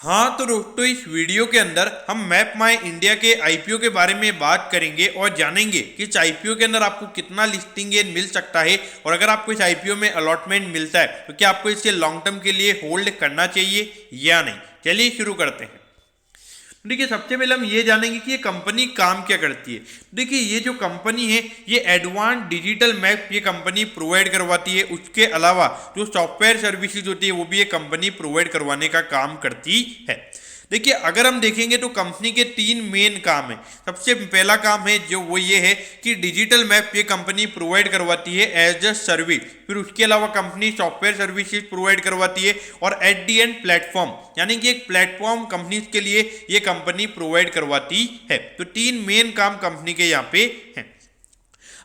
हाँ तो दोस्तों, इस वीडियो के अंदर हम मैप माई इंडिया के आईपीओ के बारे में बात करेंगे और जानेंगे कि इस आईपीओ के अंदर आपको कितना लिस्टिंग गेन मिल सकता है, और अगर आपको इस आईपीओ में अलॉटमेंट मिलता है तो क्या आपको इसे लॉन्ग टर्म के लिए होल्ड करना चाहिए या नहीं। चलिए शुरू करते हैं। देखिए, सबसे पहले हम ये जानेंगे कि ये कंपनी काम क्या करती है। देखिए, ये जो कंपनी है ये एडवांस डिजिटल मैप ये कंपनी प्रोवाइड करवाती है। उसके अलावा जो सॉफ्टवेयर सर्विसेज होती है वो भी ये कंपनी प्रोवाइड करवाने का काम करती है। देखिए, अगर हम देखेंगे तो कंपनी के तीन मेन काम है। सबसे पहला काम है जो वो ये है कि डिजिटल मैप ये कंपनी प्रोवाइड करवाती है एज अ सर्विस। फिर उसके अलावा कंपनी सॉफ्टवेयर सर्विसेज प्रोवाइड करवाती है, और एट दी एंड प्लेटफॉर्म, यानी कि एक प्लेटफॉर्म कंपनीज के लिए ये कंपनी प्रोवाइड करवाती है। तो तीन मेन काम कंपनी के यहाँ पे हैं।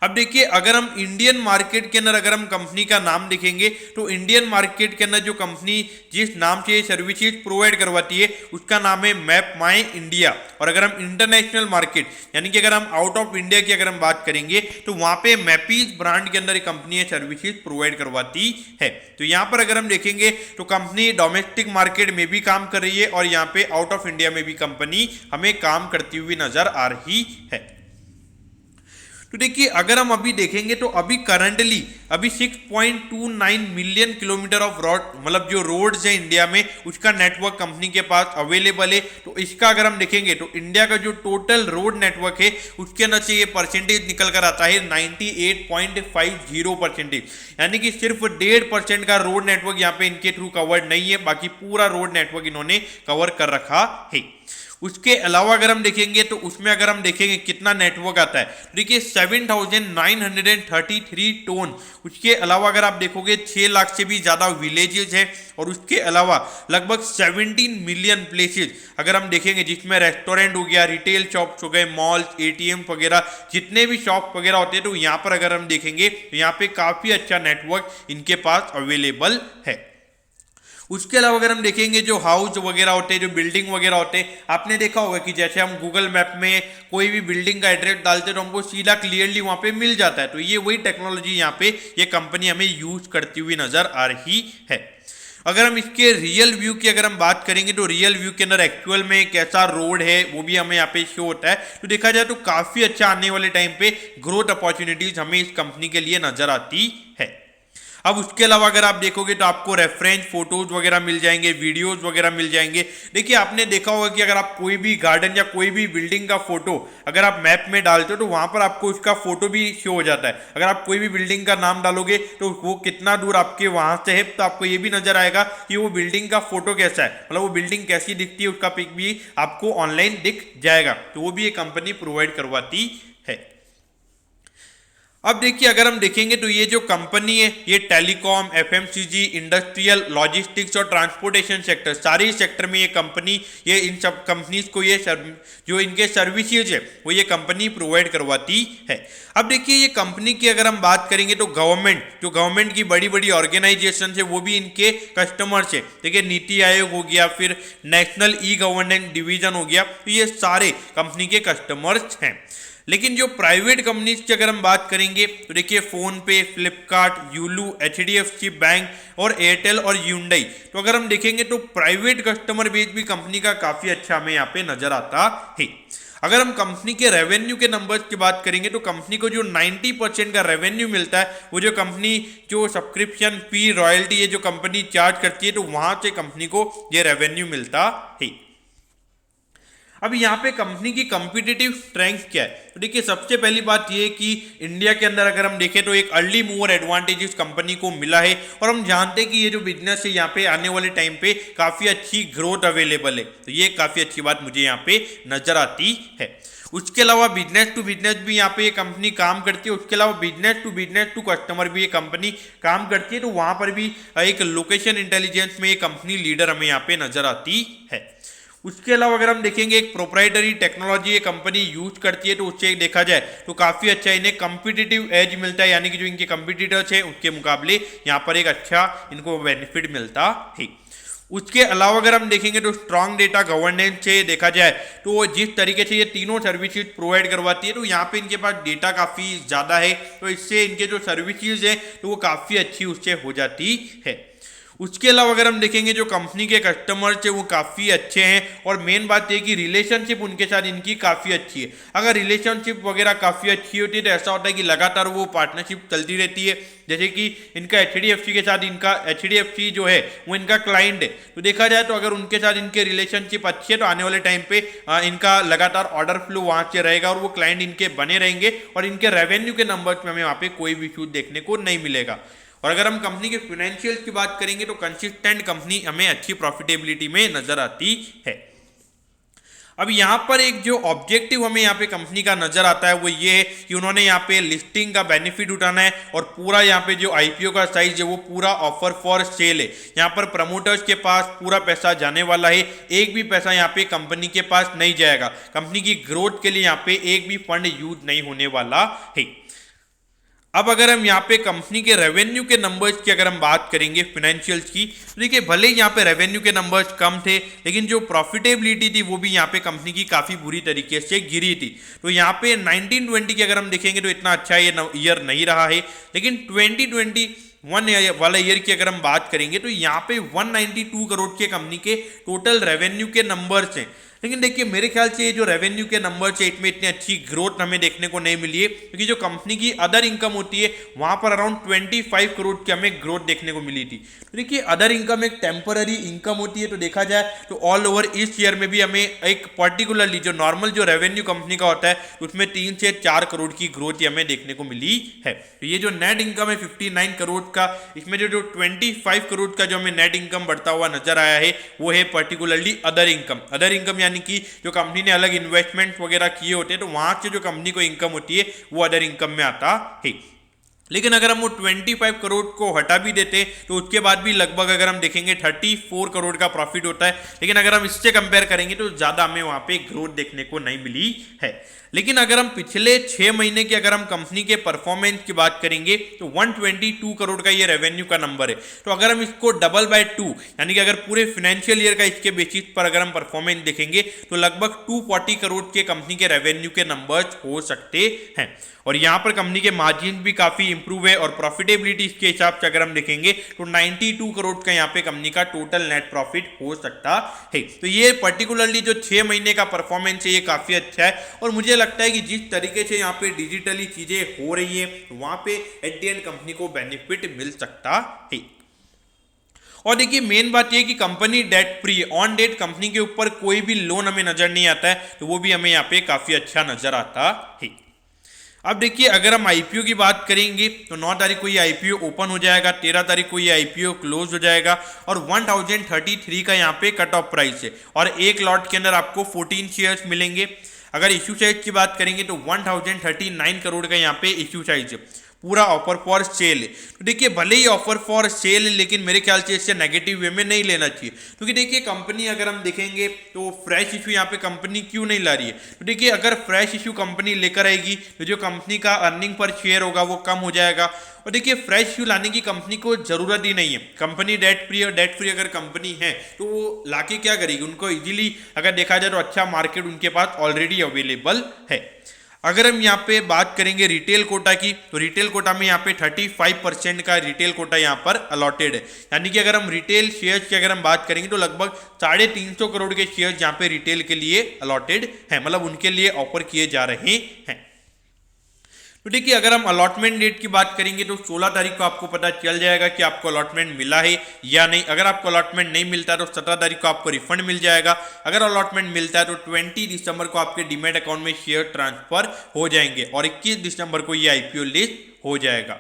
अब देखिए, अगर हम इंडियन मार्केट के अंदर अगर हम कंपनी का नाम देखेंगे तो इंडियन मार्केट के अंदर जो कंपनी जिस नाम से ये सर्विसेज प्रोवाइड करवाती है उसका नाम है मैप माई इंडिया। और अगर हम इंटरनेशनल मार्केट यानी कि अगर हम आउट ऑफ इंडिया की अगर हम बात करेंगे तो वहां पे मैपीज ब्रांड के अंदर ये कंपनी ये सर्विसेज प्रोवाइड करवाती है। तो यहाँ पर अगर हम देखेंगे तो कंपनी डोमेस्टिक मार्केट में भी काम कर रही है और यहाँ पे आउट ऑफ इंडिया में भी कंपनी हमें काम करती हुई नजर आ रही है। तो देखिए, अगर हम अभी देखेंगे तो अभी करंटली अभी 6.29 मिलियन किलोमीटर ऑफ रोड, मतलब जो रोड्स है इंडिया में, उसका नेटवर्क कंपनी के पास अवेलेबल है। तो इसका अगर हम देखेंगे तो इंडिया का जो टोटल रोड नेटवर्क है उसके अंदर से ये परसेंटेज निकल कर आता है 98.50%, यानी कि सिर्फ 1.5% का रोड नेटवर्क यहाँ पे इनके थ्रू कवर्ड नहीं है, बाकी पूरा रोड नेटवर्क इन्होंने कवर कर रखा है। उसके अलावा अगर हम देखेंगे तो उसमें अगर हम देखेंगे कितना नेटवर्क आता है, देखिए 7,933 टोन। उसके अलावा अगर आप देखोगे 6 लाख से भी ज़्यादा विलेजेस हैं, और उसके अलावा लगभग 17 मिलियन प्लेसेस अगर हम देखेंगे, जिसमें रेस्टोरेंट हो गया, रिटेल शॉप्स हो गए, मॉल्स, एटीएम वगैरह, जितने भी शॉप वगैरह होते हैं, तो यहाँ पर अगर हम देखेंगे तो यहाँ पे काफ़ी अच्छा नेटवर्क इनके पास अवेलेबल है। उसके अलावा अगर हम देखेंगे जो हाउस वगैरह होते हैं, जो बिल्डिंग वगैरह होते हैं, आपने देखा होगा कि जैसे हम गूगल मैप में कोई भी बिल्डिंग का एड्रेस डालते हैं तो हमको सीधा क्लियरली वहां पे मिल जाता है। तो ये वही टेक्नोलॉजी यहाँ पे ये कंपनी हमें यूज करती हुई नजर आ रही है। अगर हम इसके रियल व्यू की अगर हम बात करेंगे तो रियल व्यू के अंदर एक्चुअल में कैसा रोड है वो भी हमें यहाँ पे शो होता है। तो देखा जाए तो काफी अच्छा आने वाले टाइम पे ग्रोथ अपॉर्चुनिटीज हमें इस कंपनी के लिए नजर आती है। अब उसके अलावा अगर आप देखोगे तो आपको रेफरेंस फोटोज वगैरह मिल जाएंगे, वीडियोज वगैरह मिल जाएंगे। देखिए, आपने देखा होगा कि अगर आप कोई भी गार्डन या कोई भी बिल्डिंग का फोटो अगर आप मैप में डालते हो तो वहां पर आपको उसका फोटो भी शो हो जाता है। अगर आप कोई भी बिल्डिंग का नाम डालोगे तो वो कितना दूर आपके वहां से है, तो आपको ये भी नजर आएगा कि वो बिल्डिंग का फोटो कैसा है, मतलब वो बिल्डिंग कैसी दिखती है, उसका पिक भी आपको ऑनलाइन दिख जाएगा। तो वो भी ये कंपनी प्रोवाइड करवाती है। अब देखिए, अगर हम देखेंगे तो ये जो कंपनी है ये टेलीकॉम, एफएमसीजी, इंडस्ट्रियल, लॉजिस्टिक्स और ट्रांसपोर्टेशन सेक्टर, सारे सेक्टर में ये कंपनी ये इन सब कंपनीज को ये जो इनके सर्विसेज है वो ये कंपनी प्रोवाइड करवाती है। अब देखिए, ये कंपनी की अगर हम बात करेंगे तो गवर्नमेंट की बड़ी बड़ी ऑर्गेनाइजेशन है वो भी इनके कस्टमर्स है। देखिए, नीति आयोग हो गया, फिर नेशनल ई गवर्नेंस डिवीजन हो गया, तो ये सारे कंपनी के कस्टमर्स हैं। लेकिन जो प्राइवेट कंपनीज की अगर हम बात करेंगे तो देखिए, फोन पे, फ्लिपकार्ट, यूलू, एचडीएफसी बैंक और एयरटेल और यूंडई, तो अगर हम देखेंगे तो प्राइवेट कस्टमर बेस भी कंपनी का काफी अच्छा हमें यहाँ पे नजर आता है। अगर हम कंपनी के रेवेन्यू के नंबर्स की बात करेंगे तो कंपनी को जो 90% का रेवेन्यू मिलता है वो जो कंपनी जो सब्सक्रिप्शन फी, रॉयल्टी ये जो कंपनी चार्ज करती है, तो वहां से कंपनी को ये रेवेन्यू मिलता है। अब यहाँ पे कंपनी की कॉम्पिटिटिव स्ट्रेंथ क्या है, तो देखिए, सबसे पहली बात ये है कि इंडिया के अंदर अगर हम देखें तो एक अर्ली मूवर एडवांटेज इस कंपनी को मिला है, और हम जानते हैं कि ये जो बिजनेस है यहाँ पे आने वाले टाइम पे काफी अच्छी ग्रोथ अवेलेबल है। तो ये काफी अच्छी बात मुझे यहाँ पे नजर आती है। उसके अलावा बिजनेस टू बिजनेस भी यहाँ पे ये कंपनी काम करती है। उसके अलावा बिजनेस टू कस्टमर भी ये कंपनी काम करती है। तो वहां पर भी एक लोकेशन इंटेलिजेंस में ये कंपनी लीडर हमें यहाँ पे नजर आती है। उसके अलावा अगर हम देखेंगे एक प्रोप्राइटरी टेक्नोलॉजी ये कंपनी यूज करती है, तो उससे देखा जाए तो काफी अच्छा इन्हें कॉम्पिटिटिव एज मिलता है, यानी कि जो इनके कंपिटिटर्स हैं उसके मुकाबले यहाँ पर एक अच्छा इनको बेनिफिट मिलता है। उसके अलावा अगर हम देखेंगे तो स्ट्रांग डेटा गवर्नेंस से देखा जाए तो जिस तरीके से ये तीनों सर्विसेज प्रोवाइड करवाती है, तो यहाँ पे इनके पास डेटा काफ़ी ज़्यादा है, तो इससे इनके जो सर्विसेज है तो वो काफ़ी अच्छी उससे हो जाती है। उसके अलावा अगर हम देखेंगे जो कंपनी के कस्टमर्स है वो काफ़ी अच्छे हैं, और मेन बात ये कि रिलेशनशिप उनके साथ इनकी काफ़ी अच्छी है। अगर रिलेशनशिप वगैरह काफ़ी अच्छी होती है तो ऐसा होता है कि लगातार वो पार्टनरशिप चलती रहती है। जैसे कि इनका HDFC के साथ, इनका HDFC जो है वो इनका क्लाइंट है, तो देखा जाए तो अगर उनके साथ इनके रिलेशनशिप अच्छी है तो आने वाले टाइम पे इनका लगातार ऑर्डर फ्लो वहाँ से रहेगा और वो क्लाइंट इनके बने रहेंगे, और इनके रेवेन्यू के नंबर्स में हमें वहाँ पे कोई भी इशू देखने को नहीं मिलेगा। और अगर हम कंपनी के फाइनेंशियल्स की बात करेंगे तो कंसिस्टेंट कंपनी हमें अच्छी प्रॉफिटेबिलिटी में नजर आती है। अब यहाँ पर एक जो ऑब्जेक्टिव हमें यहाँ पे कंपनी का नजर आता है वो ये है कि उन्होंने यहाँ पे लिस्टिंग का बेनिफिट उठाना है, और पूरा यहाँ पे जो IPO का साइज है वो पूरा ऑफर फॉर सेल है। यहाँ पर प्रमोटर्स के पास पूरा पैसा जाने वाला है, एक भी पैसा यहाँ पे कंपनी के पास नहीं जाएगा। कंपनी की ग्रोथ के लिए यहाँ पे एक भी फंड यूज नहीं होने वाला है। अब अगर हम यहाँ पे कंपनी के रेवेन्यू के नंबर्स की अगर हम बात करेंगे फाइनेंशियल्स की, तो देखिए भले ही यहाँ पे रेवेन्यू के नंबर्स कम थे, लेकिन जो प्रॉफिटेबिलिटी थी वो भी यहाँ पे कंपनी की काफ़ी बुरी तरीके से गिरी थी। तो यहाँ पे 1920 की अगर हम देखेंगे तो इतना अच्छा ये ईयर नहीं रहा है, लेकिन 2021 वाला ईयर की अगर हम बात करेंगे तो यहाँ पे 192 करोड़ के कंपनी के टोटल रेवेन्यू के नंबर्स हैं। लेकिन देखिए मेरे ख्याल से ये जो रेवेन्यू के नंबर है इसमें इतनी अच्छी ग्रोथ हमें देखने को नहीं मिली है, क्योंकि जो कंपनी की अदर इनकम होती है वहां पर अराउंड 25 करोड़ की हमें ग्रोथ देखने को मिली थी। तो देखिए अदर इनकम एक टेम्पररी इनकम होती है, तो देखा जाए तो ऑल ओवर इस ईयर में भी हमें एक पर्टिकुलरली जो नॉर्मल जो रेवेन्यू कंपनी का होता है उसमें 3 से 4 करोड़ की ग्रोथ हमें देखने को मिली है। तो ये जो नेट इनकम है 59 करोड़ का, इसमें जो 25 करोड़ का जो हमें नेट इनकम बढ़ता हुआ नजर आया है वो है particularly other income. Other income यानी कि जो कंपनी ने अलग इन्वेस्टमेंट वगैरह किए होते हैं तो वहां से जो कंपनी को इनकम होती है वो अदर इनकम में आता है। लेकिन अगर हम वो 25 करोड़ को हटा भी देते तो उसके बाद भी लगभग अगर हम देखेंगे 34 करोड़ का प्रॉफिट होता है। लेकिन अगर हम इससे कंपेयर करेंगे तो ज़्यादा हमें वहाँ पे ग्रोथ देखने को नहीं मिली है। लेकिन अगर हम पिछले 6 महीने की अगर हम कंपनी के परफॉर्मेंस की बात करेंगे तो 122 करोड़ का ये रेवेन्यू का नंबर है। तो अगर हम इसको डबल बाय 2 यानी कि अगर पूरे फाइनेंशियल ईयर का इसके बेसिस पर अगर हम परफॉर्मेंस देखेंगे तो लगभग 240 करोड़ के कंपनी के रेवेन्यू के नंबर्स हो सकते हैं। और यहाँ पर कंपनी के मार्जिन भी काफ़ी इंप्रूव है, और प्रॉफिटेबिलिटी के हिसाब से अगर हम देखेंगे तो 92 करोड़ का यहाँ पे कंपनी का टोटल नेट प्रॉफिट हो सकता है। तो ये पर्टिकुलरली जो 6 महीने का परफॉर्मेंस है ये काफ़ी अच्छा है, और मुझे लगता है कि जिस तरीके से यहाँ पे डिजिटली चीज़ें हो रही है वहाँ पे एट द एंड कंपनी को बेनिफिट मिल सकता है। और देखिए मेन बात यह कि company debt free, on debt company के ऊपर कोई भी लोन हमें नजर नहीं आता है, तो वो भी हमें यहाँ पे काफ़ी अच्छा नजर आता है। अब देखिए अगर हम IPO की बात करेंगे तो 9 तारीख को ये IPO ओपन हो जाएगा, 13 तारीख को ये IPO क्लोज हो जाएगा, और 1033 का यहाँ पे कट ऑफ प्राइस है, और एक लॉट के अंदर आपको 14 शेयर्स मिलेंगे। अगर इश्यू साइज की बात करेंगे तो 1039 करोड़ का यहाँ पे इश्यू साइज है, पूरा ऑफर फॉर सेल है। तो देखिए भले ही ऑफर फॉर सेल है लेकिन मेरे ख्याल से इससे नेगेटिव वे में नहीं लेना चाहिए, क्योंकि देखिए कंपनी अगर हम देखेंगे तो फ्रेश इशू यहाँ पे कंपनी क्यों नहीं ला रही है। तो देखिए अगर फ्रेश इशू कंपनी लेकर आएगी तो जो कंपनी का अर्निंग पर शेयर होगा वो कम हो जाएगा, और देखिए फ्रेश इशू लाने की कंपनी को जरूरत ही नहीं है। कंपनी डेट फ्री, और डेट फ्री अगर कंपनी है तो वो लाके क्या करेगी, उनको इजीली अगर देखा जाए तो अच्छा मार्केट उनके पास ऑलरेडी अवेलेबल है। अगर हम यहाँ पे बात करेंगे रिटेल कोटा की, तो रिटेल कोटा में यहाँ पे 35% का रिटेल कोटा यहाँ पर अलॉटेड है, यानी कि अगर हम रिटेल शेयर्स की अगर हम बात करेंगे तो लगभग 350 करोड़ के शेयर्स यहाँ पे रिटेल के लिए अलॉटेड है, मतलब उनके लिए ऑफर किए जा रहे हैं। तो देखिए अगर हम अलॉटमेंट डेट की बात करेंगे तो 16 तारीख को आपको पता चल जाएगा कि आपको अलॉटमेंट मिला है या नहीं। अगर आपको अलॉटमेंट नहीं मिलता है तो 17 तारीख को आपको रिफंड मिल जाएगा। अगर अलॉटमेंट मिलता है तो 20 दिसंबर को आपके डीमैट अकाउंट में शेयर ट्रांसफर हो जाएंगे, और 21 दिसंबर को ये IPO लिस्ट हो जाएगा।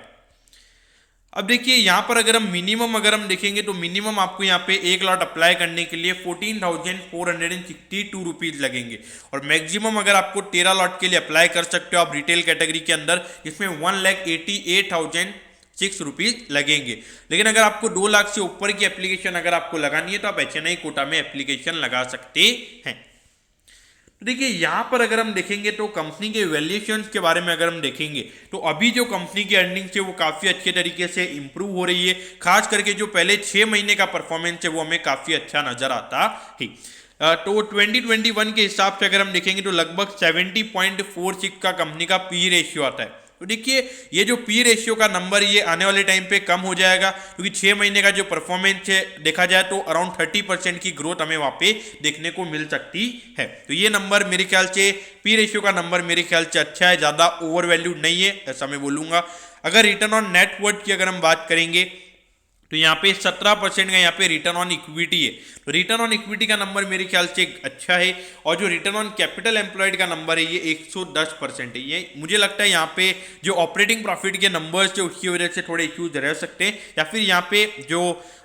अब देखिए यहाँ पर अगर हम देखेंगे तो मिनिमम आपको यहाँ पे एक लॉट अप्लाई करने के लिए 14,462 रुपीज़ लगेंगे, और मैक्सिमम अगर आपको 13 लॉट के लिए अप्लाई कर सकते हो आप रिटेल कैटेगरी के अंदर, जिसमें 1,88,006 रुपीज़ लगेंगे। लेकिन अगर आपको 2 लाख से ऊपर की एप्लीकेशन अगर आपको लगानी है तो आप HNI कोटा में एप्लीकेशन लगा सकते हैं। देखिए यहाँ पर अगर हम देखेंगे तो कंपनी के वैल्यूएशंस के बारे में अगर हम देखेंगे तो अभी जो कंपनी की अर्निंग्स है वो काफ़ी अच्छे तरीके से इंप्रूव हो रही है। खास करके जो पहले 6 महीने का परफॉर्मेंस है वो हमें काफ़ी अच्छा नजर आता है। तो 2021 के हिसाब से अगर हम देखेंगे तो लगभग 70.46 का कंपनी का PE रेशियो आता है। तो देखिए ये जो पी रेशियो का नंबर ये आने वाले टाइम पे कम हो जाएगा, क्योंकि 6 महीने का जो परफॉर्मेंस है देखा जाए तो अराउंड 30% की ग्रोथ हमें वहाँ पे देखने को मिल सकती है। तो ये नंबर मेरे ख्याल से पी रेशियो का नंबर मेरे ख्याल से अच्छा है, ज़्यादा ओवर वैल्यूड नहीं है ऐसा मैं बोलूँगा। अगर रिटर्न ऑन नेट वर्थ की अगर हम बात करेंगे तो यहाँ पे 17% का यहाँ पे रिटर्न ऑन इक्विटी है। तो रिटर्न ऑन इक्विटी का नंबर मेरे ख्याल से अच्छा है, और जो रिटर्न ऑन कैपिटल एम्प्लॉयड का नंबर है ये 110% है। ये मुझे लगता है यहाँ पे जो ऑपरेटिंग प्रॉफिट के नंबर्स है उसकी वजह से थोड़े इश्यूज रह सकते हैं, या फिर यहाँ पे जो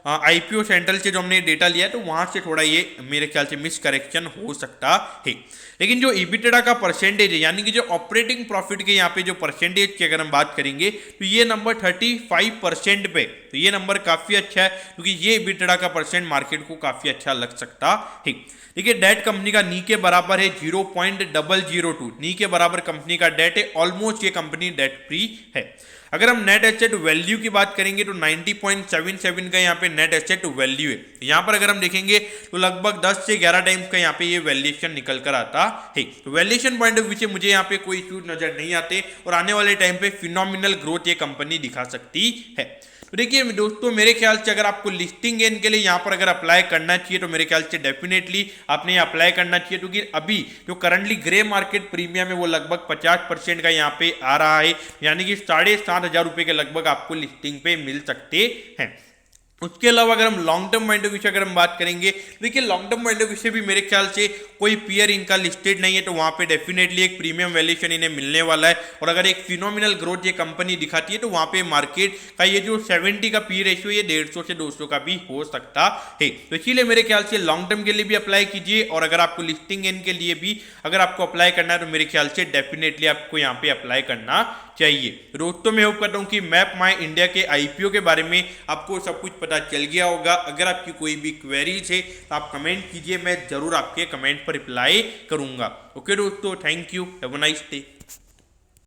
आईपीओ सेंट्रल से जो हमने डेटा लिया है तो वहाँ से थोड़ा ये मेरे ख्याल से मिस करेक्शन हो सकता है। लेकिन जो EBITDA का परसेंटेज है, यानी कि जो ऑपरेटिंग प्रॉफिट के यहाँ पे जो परसेंटेज की अगर हम बात करेंगे तो ये नंबर 35% पे, तो ये नंबर काफ़ी अच्छा है, क्योंकि ये EBITDA का परसेंट मार्केट को काफ़ी अच्छा लग सकता है। देखिए डेट कंपनी का नी के बराबर है 0.002, नी के बराबर कंपनी का डेट है, ऑलमोस्ट ये कंपनी डेट फ्री है। अगर हम नेट एसेट वैल्यू की बात करेंगे तो 90.77 का यहाँ पे नेट एसेट वैल्यू है। यहाँ पर अगर हम देखेंगे तो लगभग 10 से 11 टाइम्स का यहाँ पे ये वैल्यूएशन निकल कर आता है। तो वैल्यूएशन पॉइंट ऑफ व्यू से मुझे यहाँ पे कोई इश्यूज नजर नहीं आते, और आने वाले टाइम पे फिनोमिनल ग्रोथ ये कंपनी दिखा सकती है। तो देखिए दोस्तों, मेरे ख्याल से अगर आपको लिस्टिंग गेन के लिए यहाँ पर अगर अप्लाई करना चाहिए तो मेरे ख्याल से डेफिनेटली आपने अप्लाई करना चाहिए, क्योंकि अभी जो करंटली ग्रे मार्केट प्रीमियम है वो लगभग 50% का यहाँ पे आ रहा है, यानी कि 7,500 रुपये के लगभग आपको लिस्टिंग पे मिल सकते हैं। उसके अलावा अगर हम long term point of view से अगर हम बात करेंगे, देखिए long term point of view से भी मेरे ख्याल से कोई पीयर इनका लिस्टेड नहीं है, तो वहाँ पे डेफिनेटली एक प्रीमियम वैल्यूएशन इन्हें मिलने वाला है। और अगर एक फिनोमिनल ग्रोथ ये कंपनी दिखाती है तो वहाँ पे मार्केट का ये जो 70 का पी रेशियो ये 150 से 200 का भी हो सकता है। तो इसीलिए मेरे ख्याल से लॉन्ग टर्म के लिए भी अप्लाई कीजिए, और अगर आपको लिस्टिंग इन के लिए भी अगर आपको अप्लाई करना है तो मेरे ख्याल से डेफिनेटली आपको यहाँ पे अप्लाई करना चाहिए। दोस्तों मैं होप करता हूँ कि मैप माई इंडिया के आईपीओ के बारे में आपको सब कुछ पता चल गया होगा। अगर आपकी कोई भी क्वेरीज है तो आप कमेंट कीजिए, मैं जरूर आपके कमेंट पर रिप्लाई करूंगा। ओके दोस्तों, thank you, have a nice day.